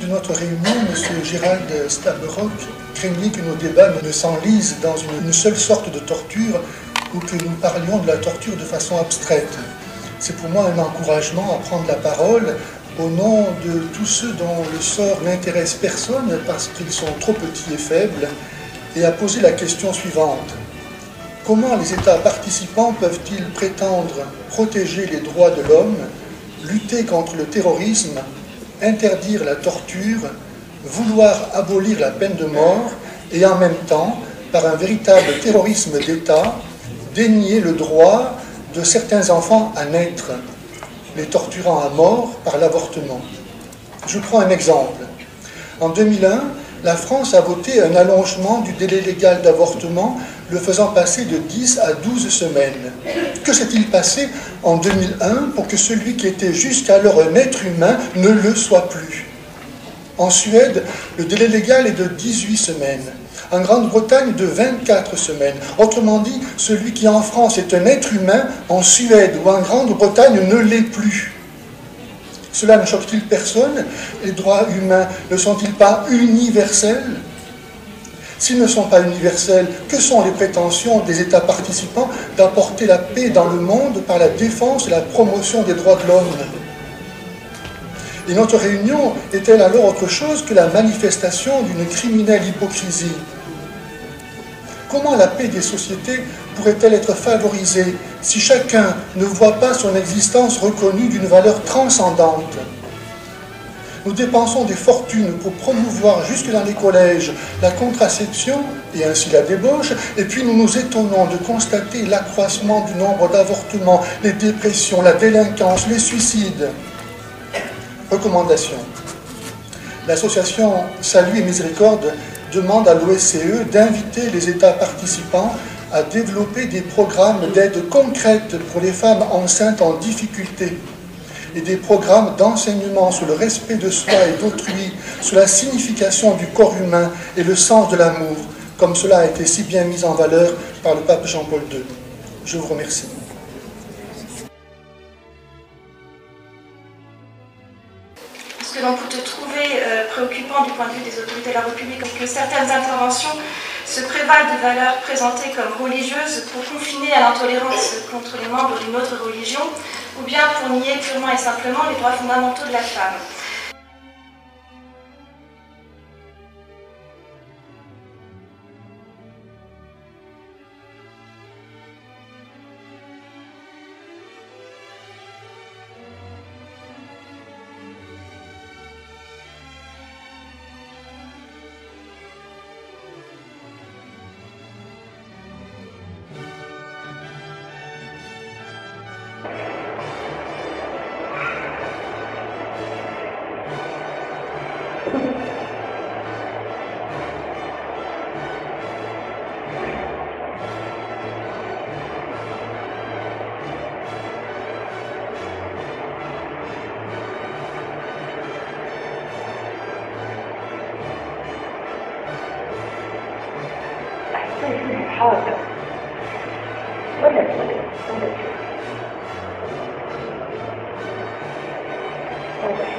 de notre réunion, M. Gérald Stabrock craignait que nos débats ne s'enlisent dans une seule sorte de torture ou que nous parlions de la torture de façon abstraite. C'est pour moi un encouragement à prendre la parole au nom de tous ceux dont le sort n'intéresse personne parce qu'ils sont trop petits et faibles, et à poser la question suivante. Comment les États participants peuvent-ils prétendre protéger les droits de l'homme, lutter contre le terrorisme, interdire la torture, vouloir abolir la peine de mort et en même temps, par un véritable terrorisme d'État, dénier le droit de certains enfants à naître, les torturant à mort par l'avortement. Je prends un exemple. En 2001, la France a voté un allongement du délai légal d'avortement, le faisant passer de 10 à 12 semaines. Que s'est-il passé en 2001 pour que celui qui était jusqu'alors un être humain ne le soit plus? En Suède, le délai légal est de 18 semaines. En Grande-Bretagne, de 24 semaines. Autrement dit, celui qui en France est un être humain, en Suède ou en Grande-Bretagne ne l'est plus. Cela ne choque-t-il personne? Les droits humains ne sont-ils pas universels? S'ils ne sont pas universels, que sont les prétentions des États participants d'apporter la paix dans le monde par la défense et la promotion des droits de l'homme? Et notre réunion est-elle alors autre chose que la manifestation d'une criminelle hypocrisie? Comment la paix des sociétés pourrait-elle être favorisée si chacun ne voit pas son existence reconnue d'une valeur transcendante? Nous dépensons des fortunes pour promouvoir jusque dans les collèges la contraception et ainsi la débauche, et puis nous nous étonnons de constater l'accroissement du nombre d'avortements, les dépressions, la délinquance, les suicides. Recommandation. L'association Salut et Miséricorde demande à l'OSCE d'inviter les États participants à développer des programmes d'aide concrète pour les femmes enceintes en difficulté et des programmes d'enseignement sur le respect de soi et d'autrui, sur la signification du corps humain et le sens de l'amour, comme cela a été si bien mis en valeur par le pape Jean-Paul II. Je vous remercie. Ce que l'on peut trouver préoccupant du point de vue des autorités de la République, que certaines interventions se prévalent de valeurs présentées comme religieuses pour confiner à l'intolérance contre les membres d'une autre religion, ou bien pour nier purement et simplement les droits fondamentaux de la femme. حاضر ولا ولا